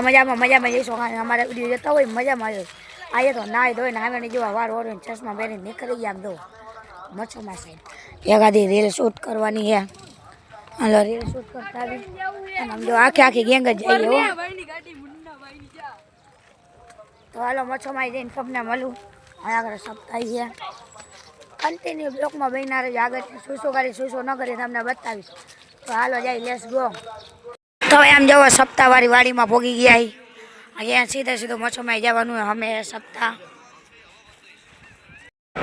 મજામાં મજામાં જઈશું અમારા વિડીયો જતા હોય મજામાં આવ્યો આજે તો નાય ધોઈને હામેની જેવા વાર ઓળીને ચશ્મા પહેરીને નીકળી ગયા આમ દો મચ્છોમાં સાઈડ એકાદી રીલ શૂટ કરવાની છે હાલો રીલ શૂટ કરતા આવી અને આમ જો આખી ગેંગ જ જઈએ હો તો હાલો મચ્છોમાં જઈને તમને મળું આગળ સપ્તાહ છે કન્ટિન્યુ બ્લોકમાં બન્યા રહેજો આગળ શું કરી શું ન કરી તમને બતાવીશ તો હાલો જાય લેટ્સ ગો તો એમ જવો સપ્તાહવાળી વાડીમાં ભોગી ગયા અહીંયા સીધું મચ્છોમાં જવાનું અમે સપ્તાહ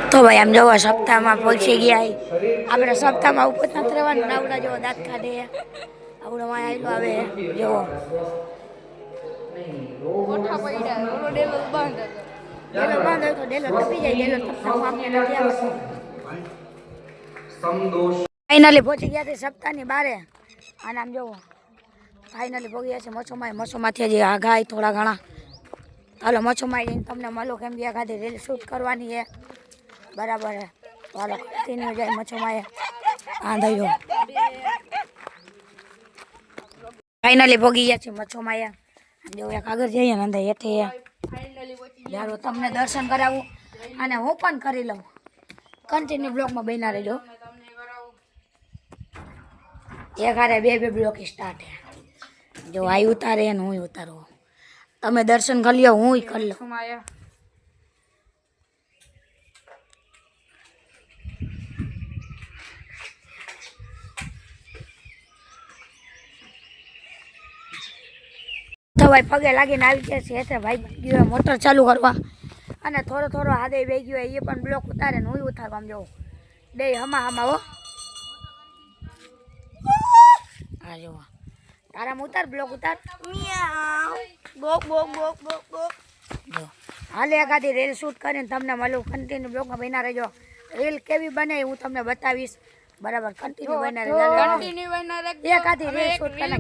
તો ભાઈ આમ જવો સપ્તાહમાં પહોંચી ગયા આપણે સપ્તાહમાં ઉપર નથી રહેવાનું આવડા જેવો દાંત કાઢે આવડામાં આવેલો આવે જવો ડેલો બંધ હોય તો ડેલો ટપી જાય ડેલો ટપતા અમને નથી આવડતું ફાઇનલી પહોંચી ગયા છે સપ્તાહની બારે અને આમ જવો ફાઇનલી ભોગી છે મચ્છોમાંથી હજી આઘાય થોડા ઘણા હાલો મચ્છોમાં જઈને તમને મળો કેમ કે આઘાથી રીલ શૂટ કરવાની છે બરાબર છે હાલો કન્ટિન્યુ જાય મચ્છોમાં આંધાયો ફાઇનલી ભોગી ગયા છે મચ્છોમાં જો એક આગળ જઈએ ને અંદર હેઠે યારો તમને દર્શન કરાવું અને હું પણ કરી લઉં કન્ટિન્યુ બ્લોકમાં બન્યા રહેજો એક હારે બે બ્લોક સ્ટાર્ટ છે જો આ ઉતારે ને હું ઉતારો તમે દર્શન કરી લો હું કરી લઉં તો ભાઈ પગે લાગીને આવી ગયા છે એટલે ભાઈ ગયો મોટર ચાલુ કરવા અને થોડો હાથે બે ગયો એ પણ બ્લોક ઉતારે ને હું ઉતારવા આમ જવું બે હમા હો હા જો તારા ઉતાર બ્લોક ઉતાર હાલે એકાદી રીલ શૂટ કરીને તમને મળું કન્ટિન્યુ બ્લોકમાં બન્યા રહેજો રીલ કેવી બને હું તમને બતાવીશ બરાબર કન્ટિન્યુ બન્યા રહેજો એકાદી રીલ શૂટ કરીને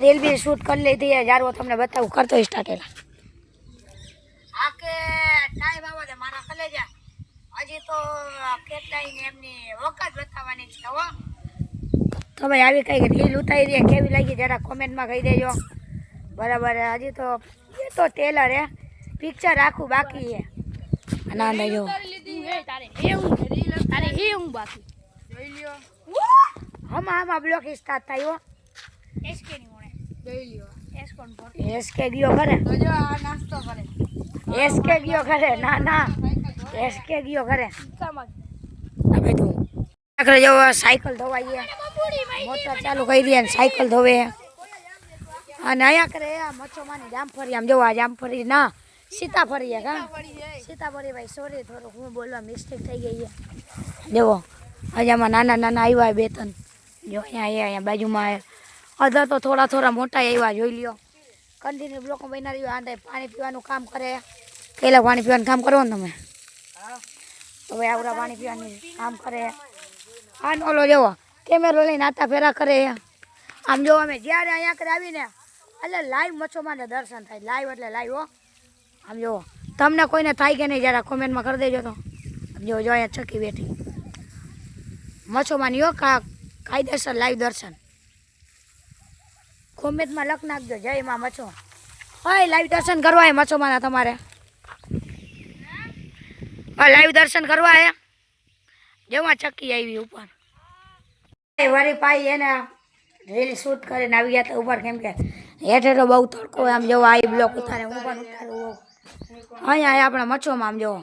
રીલ બી શૂટ કરી લીધી જારો તમને બતાવું કરતો સ્ટાર્ટ એલા આકે ટાઈમ આવો દે મારા કલેજા હજી તો કેટલાય એમની વખત બતાવવાની છે હો તો ભાઈ આવી કઈ રીલ ઉતારી દે કેવી લાગી જરા કોમેન્ટમાં કહી દેજો બરાબર હજી તો એ તો ટેલર હે પિક્ચર આખું બાકી છે ના દેજો હમા બ્લોક સ્ટાર્ટ થયો એસકે ગયો કરે એસકે ગયો કરે ના એસકે ગયો કરે હવે તું આખરે જો સાયકલ ધોવાઈએ મોટર ચાલુ કરી દે ને સાયકલ ધોવે અને અહીંયા કરે આ મચ્છોમાંની જામફળી આમ જોવા જામફળી ના સીતાફળી કા સીતાફળી ભાઈ સોરી થોડું હું બોલવા મિસ્ટેક થઈ ગઈ છે જોવો હજી આમાં નાના આવ્યા બે ત્રણ જો અહીંયા બાજુમાં અધર તો થોડા મોટા આવ્યા જોઈ લ્યો કન્ટિન્યુ બ્લોકો બના રહ્યો આંધે પાણી પીવાનું કામ કરે પેલા પાણી પીવાનું કામ કરો ને તમે તો ભાઈ આવડા પાણી પીવાનું કામ કરે આ ઓલો જેવો કેમેરો લઈને આતા ફેરા કરે આમ જો અમે જ્યારે અહીંયા કરે આવીને એટલે લાઈવ મચ્છોમાં દર્શન થાય લાઈવ એટલે લાઈવ હો આમ જુઓ તમને કોઈને થાય કે નહીં જરા કોમેન્ટમાં કરી દેજો તો જો અહીંયા ચકી બેઠી મચ્છોમાં હો કાયદેસર લાઈવ દર્શન કોમેન્ટમાં લખ નાખજો જય માં મચ્છો હોય લાઈવ દર્શન કરવા હે મચ્છોમાં તમારે લાઈવ દર્શન કરવા હે જેમાં ચક્કી આવી ઉપર વળી પાઈ એને રીલ શૂટ કરીને આવી ગયા હતા ઉપર કેમ કે હેઠે તો બહુ તડકો આમ જવો આ બ્લોક ઉતારે હું પણ ઉતારું અહીંયા આપણા મચ્છોમાં આમ જવો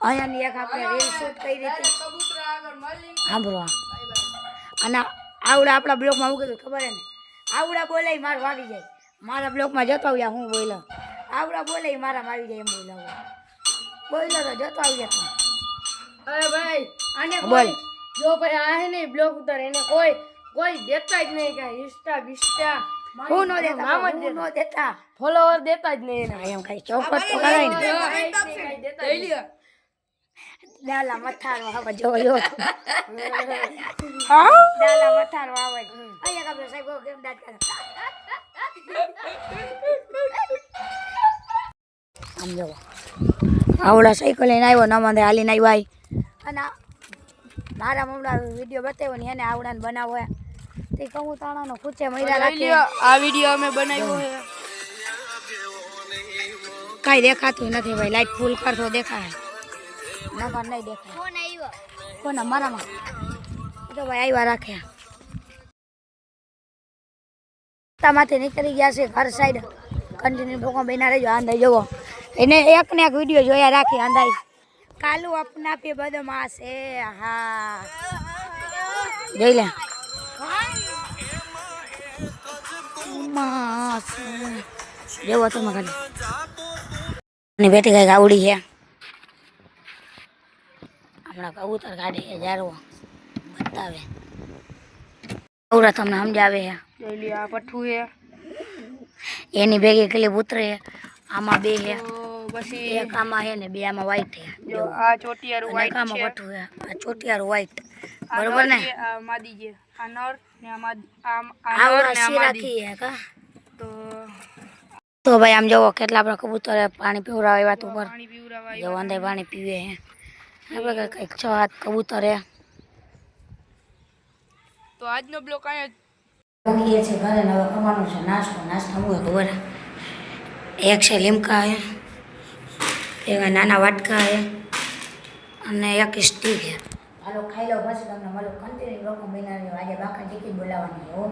અહીંયાની એક આપણે રીલ શૂટ કરી હતી સાંભળવા અને આવડા આપણા બ્લોકમાં હું કીધું ખબર હે ને આવડા બોલાય મારું આવી જાય મારા બ્લોકમાં જતો આવ્યા હું બોલો આવડા બોલાય મારામાં આવી જાય એમ બોલો તો જતો આવી જતો અરે ભાઈ આને બોલ જો ભાઈ આ હે ને બ્લોક ઉતાર એને કોઈ દેતા જ નહીં કે ઇન્સ્ટા બિસ્ટા હું નો દેતા ફોલોવર દેતા જ નહીં એને એમ કઈ ચોખવટ તો કરાય ને લઈ લ્યો ડાલા મથારો આવે જોયો હા ડાલા મથારો આવે અહીંયા કાબરે સાહેબ કેમ દાત કરે આમ જો આવડા સાયકલ લઈને આવ્યો નમંદે હાલીને આવ્યા અને મારા મમ્મા વિડીયો બતાવ્યો ને એને આવડાને બનાવો તે તે કબૂતરાનો ખૂચે મૈરા લઈ રાખે લ્યો આ વિડિયો અમે બનાવ્યો છે કાંઈ દેખાતું નથી ભાઈ લાઈટ ફૂલ કરતો દેખાય નકર નહીં દેખાય ફોન આવ્યો કોણ મારામાં એ તો ભાઈ આવ્યા રાખે રસ્તામાંથી નીકળી ગયા છે ઘર સાઈડ કન્ટિન્યુ લોકો બેના રહેજો આંધાઈ જવો એને એક ને એક વિડીયો જોયા રાખી આંધાઈ કાલુ અપના પે બદમાશ છે હા જોઈ લે માસ જેવો તમે ખાલી ની બેટી કઈ ગાવડી છે હમણાં કબૂતર કાઢે છે જારવો બતાવે કબૂતર તમને સમજાવે છે લઈ લ્યો આ પઠ્ઠું છે એની ભેગી કેટલી ઉતરે આમાં બે છે તો પછી એક આમાં છે ને બે આમાં વ્હાઈટ છે જો આ ચોટિયારું અને એક વ્હાઈટ આમાં છે પઠ્ઠું છે આ ચોટિયારું વ્હાઈટ આ બરોબર ને નર છે, આ માદી છે આ નર ને આ માદી આ નર આવું ને આ હસી માદી રાખી છે કા તો તો ભાઈ આમ જોવો કેટલા આપણા કબૂતરે પાણી પીવડાવે વાત ઉપર પાણી પીવડાવવા જો અંદર પાણી પીવે છે આપણે કંઈક 6 હાથ કબૂતર છે તો આજનો બ્લોગ અહીંયા બાકી છે ઘરે ને હવે કરવાનું છે નાસ્તો નાસ્તામાં હોય ખબર એક છે લીમકા છે એક નાના વાટકા છે અને એક સ્ટીક છે હાલો ખાઈ લો પછી તમને મળો કન્ટિન્યુ લોકો મહિનાની આજે બાકા ટિકિટ બોલાવવાની હો